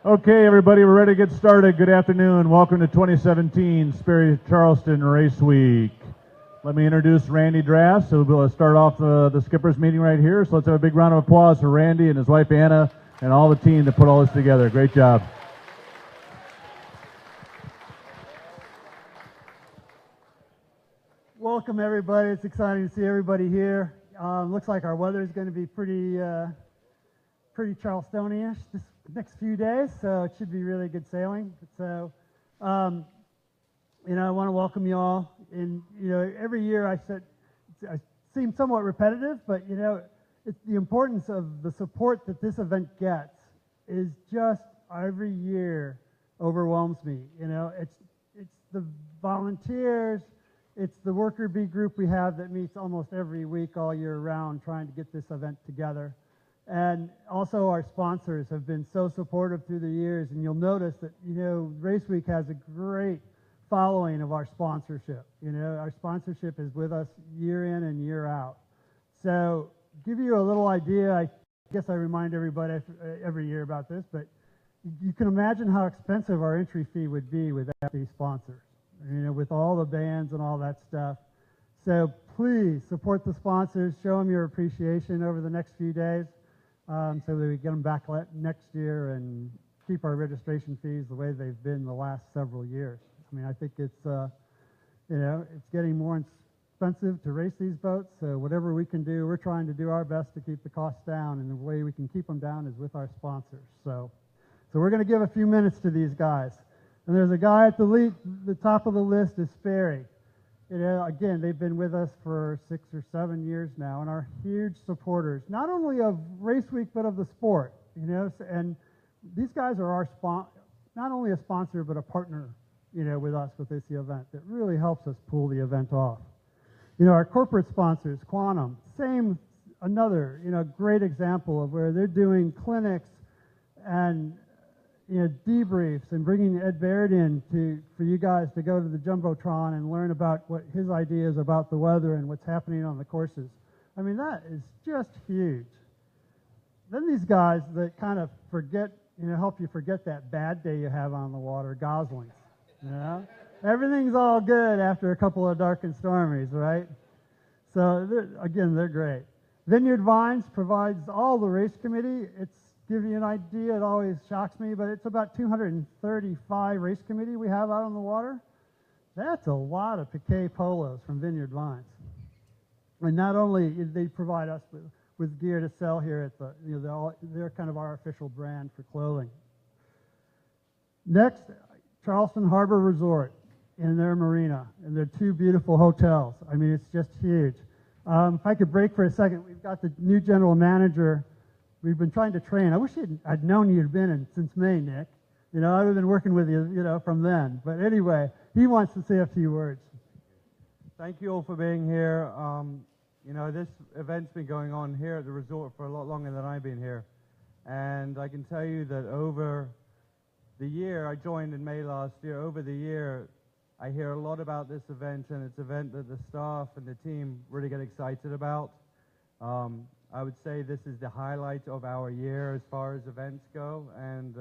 Okay, everybody, we're ready to get started. Good afternoon. Welcome to 2017 Sperry Charleston Race Week. Let me introduce Randy Drass. So we'll start off the skippers meeting right here. So let's have a big round of applause for Randy and his wife Anna and all the team that put all this together. Great job. Welcome, everybody. It's exciting to see everybody here. Looks like our weather is going to be pretty Charlestonian-ish this next few days, so it should be really good sailing. So, I want to welcome you all. And every year I seem somewhat repetitive, but it's the importance of the support that this event gets is just every year overwhelms me. It's the volunteers. It's the worker bee group we have that meets almost every week all year round trying to get this event together. And also our sponsors have been so supportive through the years, and you'll notice that, Race Week has a great following of our sponsorship. Our sponsorship is with us year in and year out. So give you a little idea, I guess I remind everybody every year about this, but you can imagine how expensive our entry fee would be without these sponsors. With all the bands and all that stuff. So please support the sponsors, show them your appreciation over the next few days so that we get them back next year and keep our registration fees the way they've been the last several years. I think it's, it's getting more expensive to race these boats, so whatever we can do, we're trying to do our best to keep the costs down, and the way we can keep them down is with our sponsors. So we're going to give a few minutes to these guys. And there's a guy at the top of the list is Sperry. Again, they've been with us for 6 or 7 years now and are huge supporters, not only of Race Week, but of the sport. And these guys are not only a sponsor, but a partner, with us with this event that really helps us pull the event off. Our corporate sponsors, Quantum, another, great example of where they're doing clinics and debriefs and bringing Ed Baird in for you guys to go to the Jumbotron and learn about what his ideas about the weather and what's happening on the courses. That is just huge. Then these guys that kind of help you forget that bad day you have on the water, Goslings. Everything's all good after a couple of dark and stormies, right? So they're great. Vineyard Vines provides all the race committee. Give you an idea, it always shocks me, but it's about 235 race committee we have out on the water. That's a lot of Piquet polos from Vineyard Vines. And not only do they provide us with gear to sell here at they're kind of our official brand for clothing. Next, Charleston Harbor Resort in their marina, and their 2 beautiful hotels. It's just huge. If I could break for a second, we've got the new general manager. We've been trying to train. I wish I'd known you'd been in since May, Nick. I would have been working with you, from then. But anyway, he wants to say a few words. Thank you all for being here. This event's been going on here at the resort for a lot longer than I've been here. And I can tell you that over the year, I joined in May last year, over the year, I hear a lot about this event, and it's an event that the staff and the team really get excited about. I would say this is the highlight of our year as far as events go, and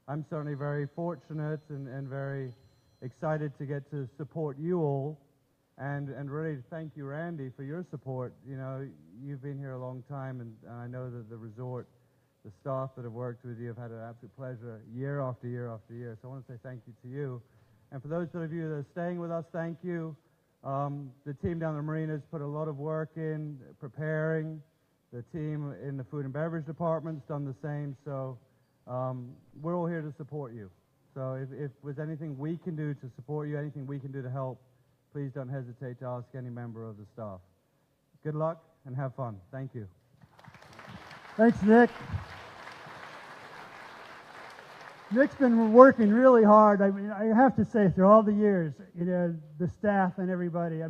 I'm certainly very fortunate and very excited to get to support you all, and really thank you, Randy, for your support. You've been here a long time, and I know that the resort, the staff that have worked with you have had an absolute pleasure year after year after year, so I want to say thank you to you. And for those of you that are staying with us, thank you. The team down the marina has put a lot of work in preparing. The team in the food and beverage department's done the same, so we're all here to support you. So if there's anything we can do to support you, anything we can do to help, please don't hesitate to ask any member of the staff. Good luck and have fun. Thank you. Thanks, Nick. Nick's been working really hard. I have to say, through all the years, the staff and everybody,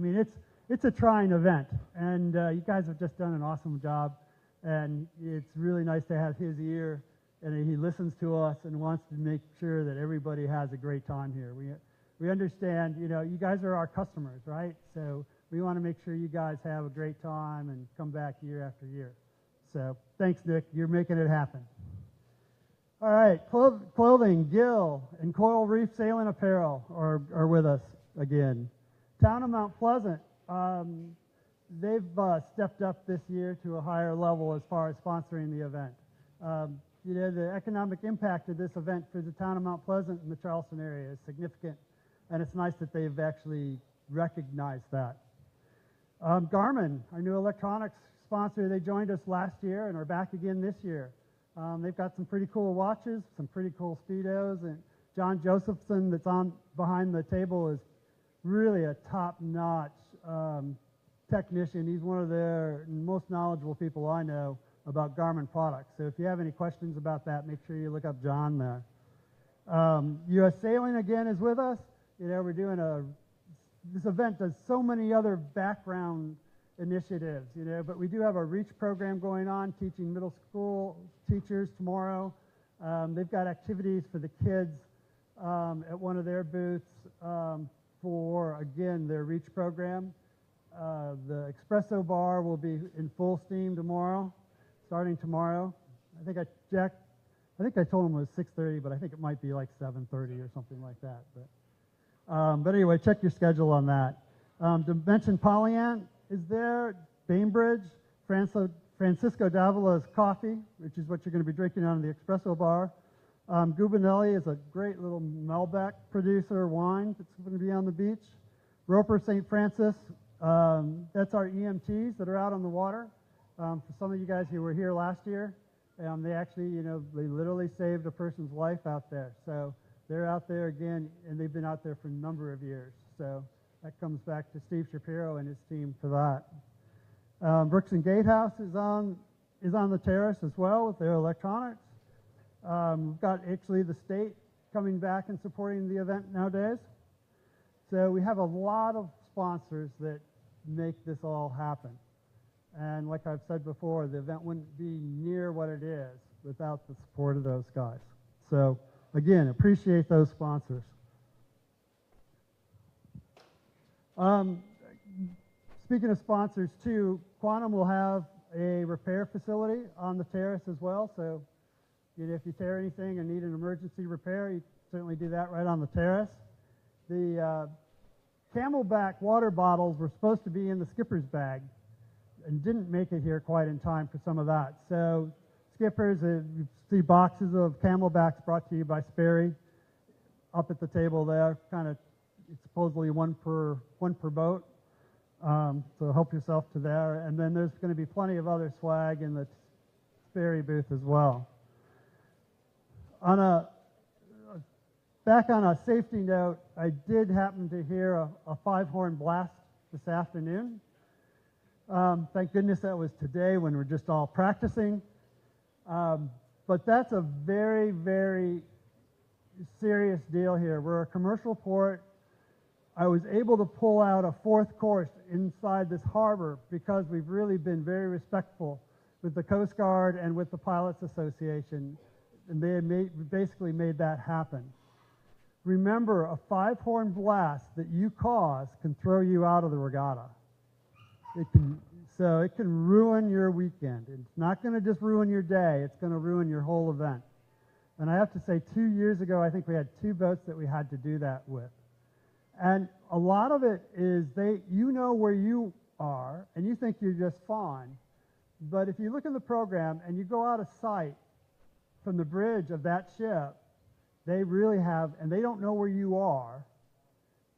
it's a trying event, and you guys have just done an awesome job, and it's really nice to have his ear, and he listens to us and wants to make sure that everybody has a great time here. We understand, you guys are our customers, right? So we want to make sure you guys have a great time and come back year after year. So thanks, Nick. You're making it happen. All right, clothing, Gill, and Coral Reef Sailing Apparel are with us again. Town of Mount Pleasant, they've stepped up this year to a higher level as far as sponsoring the event. You know, the economic impact of this event for the town of Mount Pleasant and the Charleston area is significant, and it's nice that they've actually recognized that. Garmin, our new electronics sponsor, they joined us last year and are back again this year. They've got some pretty cool watches, some pretty cool speedos, and John Josephson that's on behind the table is really a top-notch technician. He's one of the most knowledgeable people I know about Garmin products. So if you have any questions about that, make sure you look up John there. U.S. Sailing again is with us. You know, we're doing this event does so many other background initiatives, you know, but we do have a REACH program going on, teaching middle school teachers tomorrow. They've got activities for the kids at one of their booths for, again, their REACH program. The espresso bar will be in full steam tomorrow, starting tomorrow. I think I told them it was 6:30, but I think it might be like 7:30 or something like that. But anyway, check your schedule on that. To mention Pollyann is there, Bainbridge, Francisco Davila's coffee, which is what you're going to be drinking out of the espresso bar. Gubinelli is a great little Malbec producer wine that's going to be on the beach. Roper St. Francis, that's our EMTs that are out on the water. For some of you guys who were here last year, they actually, you know, they literally saved a person's life out there. So they're out there again, and they've been out there for a number of years. So that comes back to Steve Shapiro and his team for that. Brooks and Gatehouse is on the terrace as well with their electronics. We've got actually the state coming back and supporting the event nowadays. So we have a lot of sponsors that make this all happen. And like I've said before, the event wouldn't be near what it is without the support of those guys. So again, appreciate those sponsors. Speaking of sponsors too, Quantum will have a repair facility on the terrace as well. So you know, if you tear anything and need an emergency repair, you can certainly do that right on the terrace. The Camelback water bottles were supposed to be in the skipper's bag and didn't make it here quite in time for some of that. So skippers, you see boxes of Camelbacks brought to you by Sperry up at the table there. Kind of, it's supposedly one per boat. So help yourself to there. And then there's going to be plenty of other swag in the Sperry booth as well. Back on a safety note, I did happen to hear a 5-horn blast this afternoon. Thank goodness that was today when we're just all practicing. But that's a very, very serious deal here. We're a commercial port. I was able to pull out a 4th course inside this harbor because we've really been very respectful with the Coast Guard and with the Pilots Association, and they basically made that happen. Remember, a 5-horn blast that you cause can throw you out of the regatta. It can ruin your weekend. It's not going to just ruin your day, it's going to ruin your whole event. And I have to say, 2 years ago, I think we had 2 boats that we had to do that with. And a lot of it is you know where you are, and you think you're just fine. But if you look in the program and you go out of sight from the bridge of that ship, they really have, and they don't know where you are,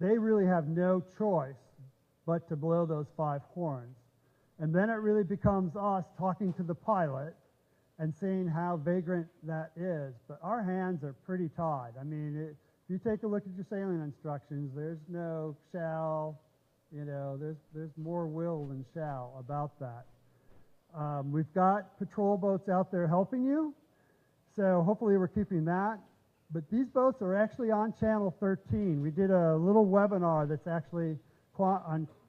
they really have no choice but to blow those 5 horns. And then it really becomes us talking to the pilot and seeing how vagrant that is. But our hands are pretty tied. I mean, if you take a look at your sailing instructions, there's no shall, you know, there's more will than shall about that. We've got patrol boats out there helping you, so hopefully we're keeping that. But these boats are actually on Channel 13. We did a little webinar that's actually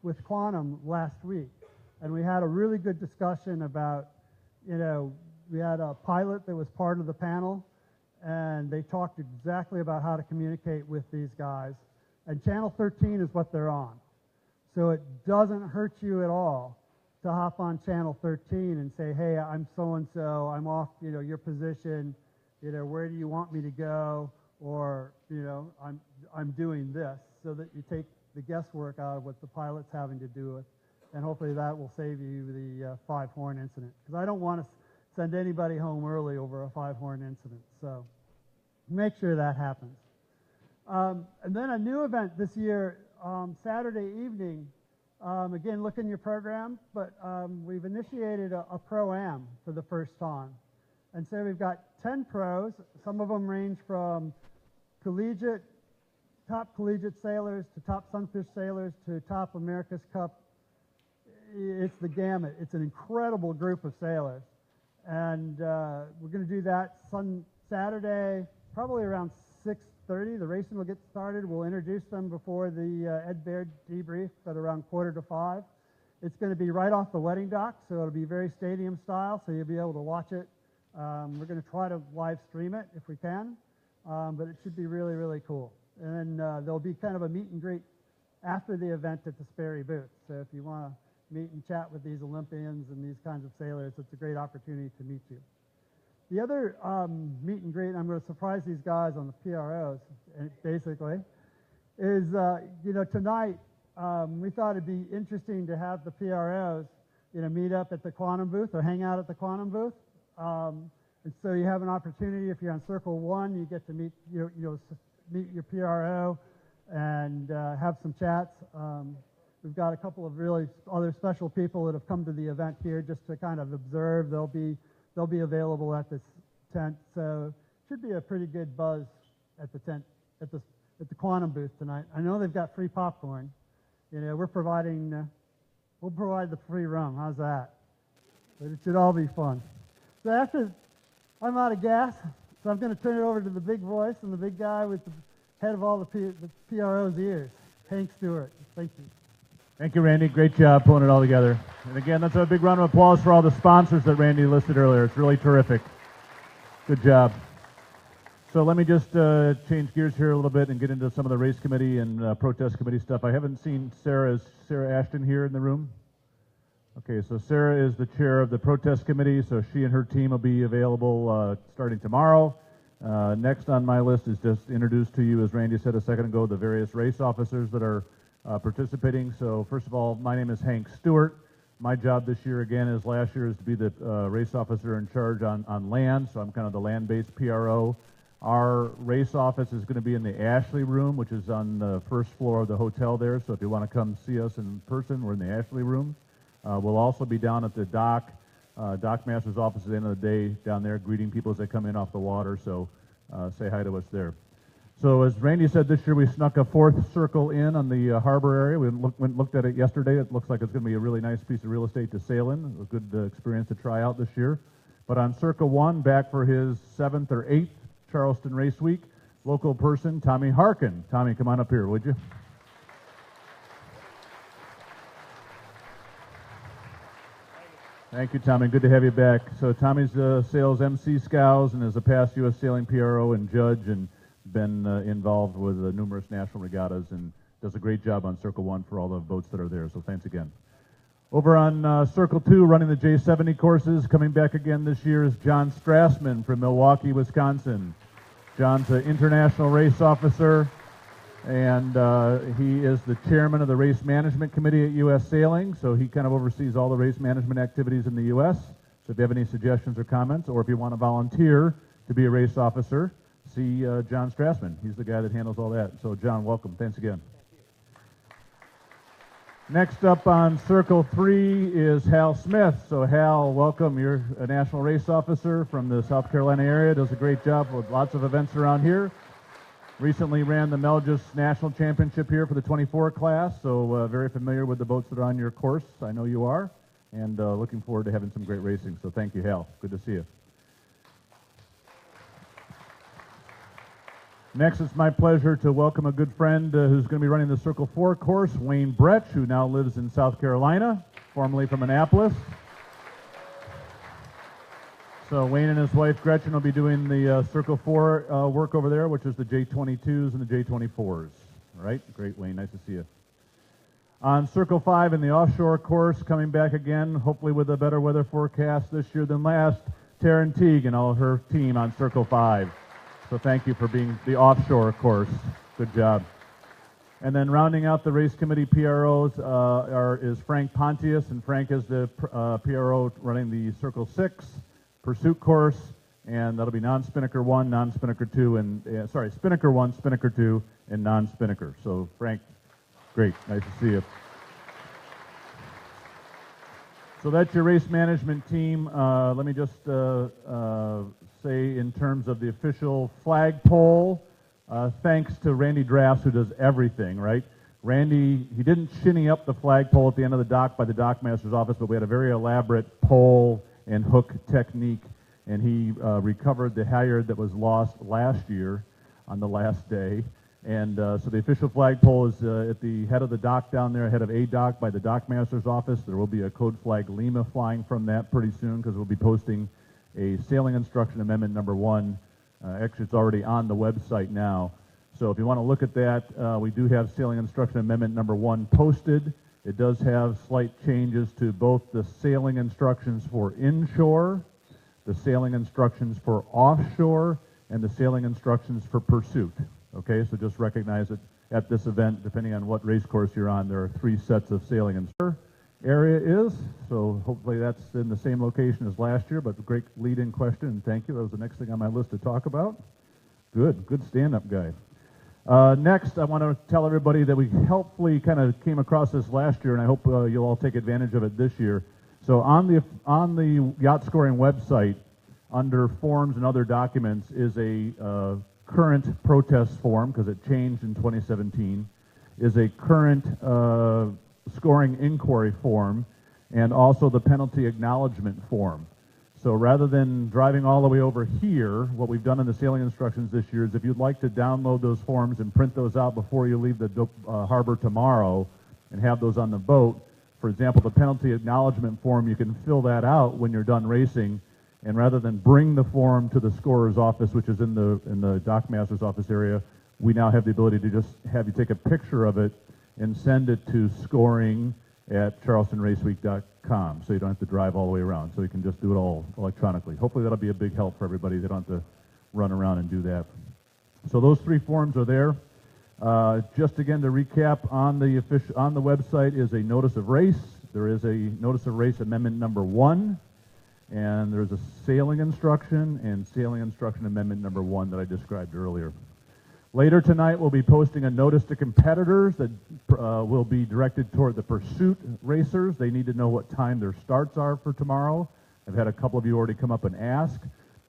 with Quantum last week. And we had a really good discussion about, you know, we had a pilot that was part of the panel, and they talked exactly about how to communicate with these guys. And Channel 13 is what they're on. So it doesn't hurt you at all to hop on Channel 13 and say, hey, I'm so-and-so, I'm off, you know, your position, you know, where do you want me to go, or, you know, I'm doing this, so that you take the guesswork out of what the pilot's having to do with, and hopefully that will save you the 5-horn incident, because I don't want to send anybody home early over a 5-horn incident, so make sure that happens. And then a new event this year, Saturday evening, again, look in your program, but we've initiated a Pro-Am for the first time. And so we've got 10 pros. Some of them range from top collegiate sailors to top sunfish sailors to top America's Cup. It's the gamut. It's an incredible group of sailors. And we're going to do that Saturday, probably around 6:30. The racing will get started. We'll introduce them before the Ed Baird debrief at around 4:45. It's going to be right off the wedding dock, so it'll be very stadium style, so you'll be able to watch it. We're going to try to live stream it if we can, but it should be really, really cool. And then there'll be kind of a meet and greet after the event at the Sperry booth. So if you want to meet and chat with these Olympians and these kinds of sailors, it's a great opportunity to meet you. The other meet and greet, and I'm going to surprise these guys on the PROs, basically, is, you know, tonight we thought it'd be interesting to have the PROs, you know, meet up at the Quantum booth or hang out at the Quantum booth. And so you have an opportunity, if you're on Circle 1, you get to meet, meet your PRO and have some chats. We've got a couple of really other special people that have come to the event here just to kind of observe. They'll be available at this tent, so it should be a pretty good buzz at the tent at the Quantum booth tonight. I know they've got free popcorn. You know, we'll provide the free rum. How's that? But it should all be fun. So after I'm out of gas, so I'm going to turn it over to the big voice and the big guy with the head of all the PRO's ears, Hank Stuart. Thank you. Thank you, Randy. Great job pulling it all together. And again, let's have a big round of applause for all the sponsors that Randy listed earlier. It's really terrific. Good job. So let me just change gears here a little bit and get into some of the race committee and protest committee stuff. I haven't seen Sarah. Is Sarah Ashton here in the room? Okay, so Sarah is the chair of the protest committee, so she and her team will be available starting tomorrow. Next on my list is just introduce to you, as Randy said a second ago, the various race officers that are participating. So first of all, my name is Hank Stuart. My job this year, again, as last year, is to be the race officer in charge on land, so I'm kind of the land-based PRO. Our race office is going to be in the Ashley room, which is on the first floor of the hotel there, so if you want to come see us in person, we're in the Ashley room. We'll also be down at the dock master's office at the end of the day down there, greeting people as they come in off the water, so say hi to us there. So as Randy said, this year we snuck a 4th circle in on the harbor area. We went and looked at it yesterday. It looks like it's going to be a really nice piece of real estate to sail in. A good experience to try out this year. But on Circle 1, back for his 7th or 8th Charleston Race Week, local person, Tommy Harkin. Tommy, come on up here, would you? Thank you, Tommy. Good to have you back. So Tommy's sails MC Scows and is a past U.S. sailing PRO and judge and been involved with numerous national regattas and does a great job on Circle 1 for all the boats that are there. So thanks again. Over on Circle 2, running the J70 courses, coming back again this year is John Strassman from Milwaukee, Wisconsin. John's an international race officer, and he is the chairman of the race management committee at U.S. Sailing, so he kind of oversees all the race management activities in the U.S. So if you have any suggestions or comments, or if you want to volunteer to be a race officer, see John Strassman. He's the guy that handles all that. So John, welcome. Thanks again. Next up on Circle 3 is Hal Smith. So Hal, welcome. You're a national race officer from the South Carolina area. Does a great job with lots of events around here. Recently ran the Melgis National Championship here for the 24 class, so very familiar with the boats that are on your course. I know you are, and looking forward to having some great racing. So thank you, Hal. Good to see you. Next, it's my pleasure to welcome a good friend who's going to be running the Circle 4 course, Wayne Bretsch, who now lives in South Carolina, formerly from Annapolis. So Wayne and his wife Gretchen will be doing the Circle 4 work over there, which is the J22s and the J24s. All right, great, Wayne, nice to see you. On Circle 5 in the offshore course, coming back again, hopefully with a better weather forecast this year than last, Taryn Teague and all of her team on Circle 5. So thank you for being the offshore course. Good job. And then rounding out the race committee PROs is Frank Pontius, and Frank is the PRO running the Circle 6 Pursuit course, and that'll be non-Spinnaker 1, non-Spinnaker 2, and Spinnaker 1, Spinnaker 2, and non-Spinnaker. So Frank, great, nice to see you. So that's your race management team. Let me just say in terms of the official flagpole, thanks to Randy Drafts, who does everything, right? Randy, he didn't shinny up the flagpole at the end of the dock by the dockmaster's office, but we had a very elaborate pole and hook technique, and he recovered the halyard that was lost last year on the last day. And so the official flagpole is at the head of the dock down there, head of A dock by the dockmaster's office. There will be a code flag Lima flying from that pretty soon, because we'll be posting a sailing instruction amendment number 1. Actually, it's already on the website now. So if you want to look at that, we do have sailing instruction amendment number 1 posted. It does have slight changes to both the sailing instructions for inshore, the sailing instructions for offshore, and the sailing instructions for pursuit. Okay, so just recognize that at this event, depending on what race course you're on, there are 3 sets of sailing instructions. Area is, so hopefully that's in the same location as last year, but great lead-in question, and thank you. That was the next thing on my list to talk about. Good stand-up guy. Next, I want to tell everybody that we helpfully kind of came across this last year, and I hope you'll all take advantage of it this year. So on the yacht scoring website, under forms and other documents, is a current protest form, because it changed in 2017, is a current scoring inquiry form, and also the penalty acknowledgement form. So rather than driving all the way over here, what we've done in the sailing instructions this year is if you'd like to download those forms and print those out before you leave the harbor tomorrow and have those on the boat, for example, the penalty acknowledgement form, you can fill that out when you're done racing, and rather than bring the form to the scorer's office, which is in the dockmaster's office area, we now have the ability to just have you take a picture of it and send it to scoring@charlestonraceweek.com, so you don't have to drive all the way around. So you can just do it all electronically. Hopefully that'll be a big help for everybody. They don't have to run around and do that. So those 3 forms are there. Just again to recap, on the website is a notice of race. There is a notice of race amendment number 1, and there's a sailing instruction and sailing instruction amendment number 1 that I described earlier. Later tonight, we'll be posting a notice to competitors that will be directed toward the pursuit racers. They need to know what time their starts are for tomorrow. I've had a couple of you already come up and ask.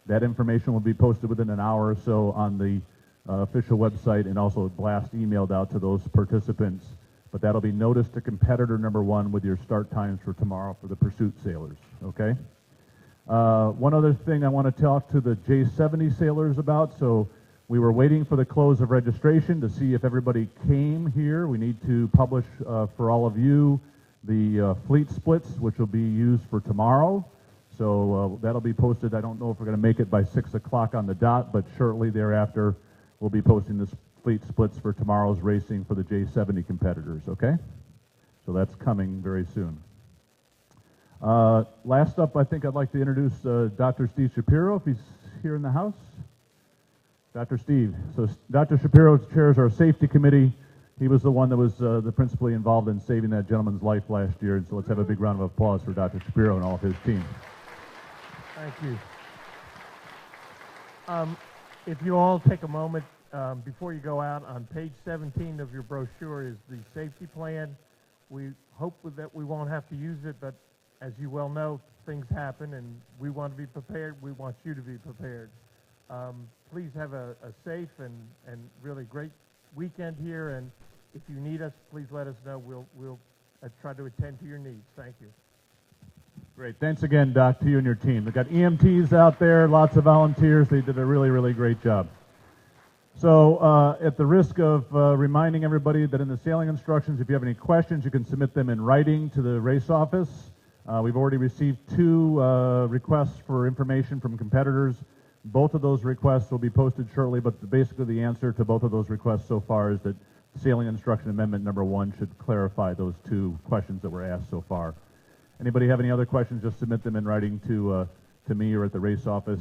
That information will be posted within an hour or so on the official website, and also blast emailed out to those participants. But that'll be notice to competitor number 1 with your start times for tomorrow for the pursuit sailors, okay? One other thing I want to talk to the J70 sailors about. So we were waiting for the close of registration to see if everybody came here. We need to publish for all of you the fleet splits, which will be used for tomorrow. So that'll be posted. I don't know if we're going to make it by 6 o'clock on the dot, but shortly thereafter we'll be posting the fleet splits for tomorrow's racing for the J70 competitors, okay? So that's coming very soon. Last up, I think I'd like to introduce Dr. Steve Shapiro, if he's here in the house. Dr. Steve. So Dr. Shapiro chairs our safety committee. He was the one that was principally involved in saving that gentleman's life last year, and so let's have a big round of applause for Dr. Shapiro and all of his team. Thank you. If you all take a moment before you go out, on page 17 of your brochure is the safety plan. We hope that we won't have to use it, but as you well know, things happen, and we want to be prepared. We want you to be prepared. Please have a safe and really great weekend here, and if you need us, please let us know. We'll try to attend to your needs. Thank you. Great. Thanks again, Doc, to you and your team. They've got EMTs out there, lots of volunteers. They did a really, really great job. So at the risk of reminding everybody that in the sailing instructions, if you have any questions, you can submit them in writing to the race office. We've already received 2 requests for information from competitors. Both of those requests will be posted shortly, but basically the answer to both of those requests so far is that sailing instruction amendment number 1 should clarify those 2 questions that were asked so far. Anybody have any other questions, just submit them in writing to to me or at the race office.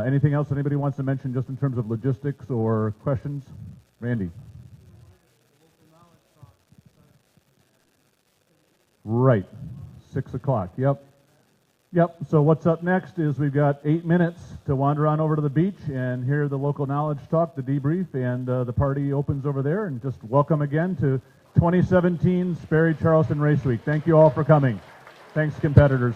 Anything else anybody wants to mention just in terms of logistics or questions? Randy. Right, 6 o'clock, yep. Yep, so what's up next is we've got 8 minutes to wander on over to the beach and hear the local knowledge talk, the debrief, and the party opens over there. And just welcome again to 2017 Sperry Charleston Race Week. Thank you all for coming. Thanks, competitors.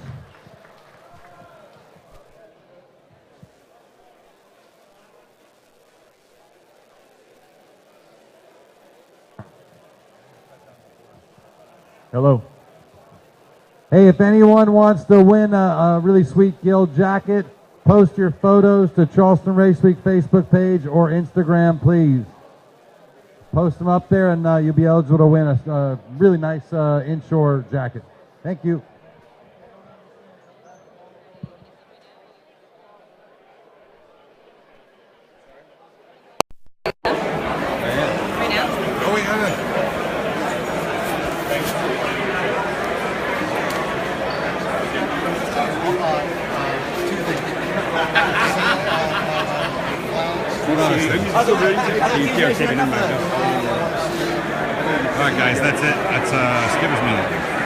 Hello. Hey, if anyone wants to win a really sweet Guild jacket, post your photos to Charleston Race Week Facebook page or Instagram, please. Post them up there and you'll be eligible to win a really nice inshore jacket. Thank you. All right, guys, that's it. That's Skipper's meeting.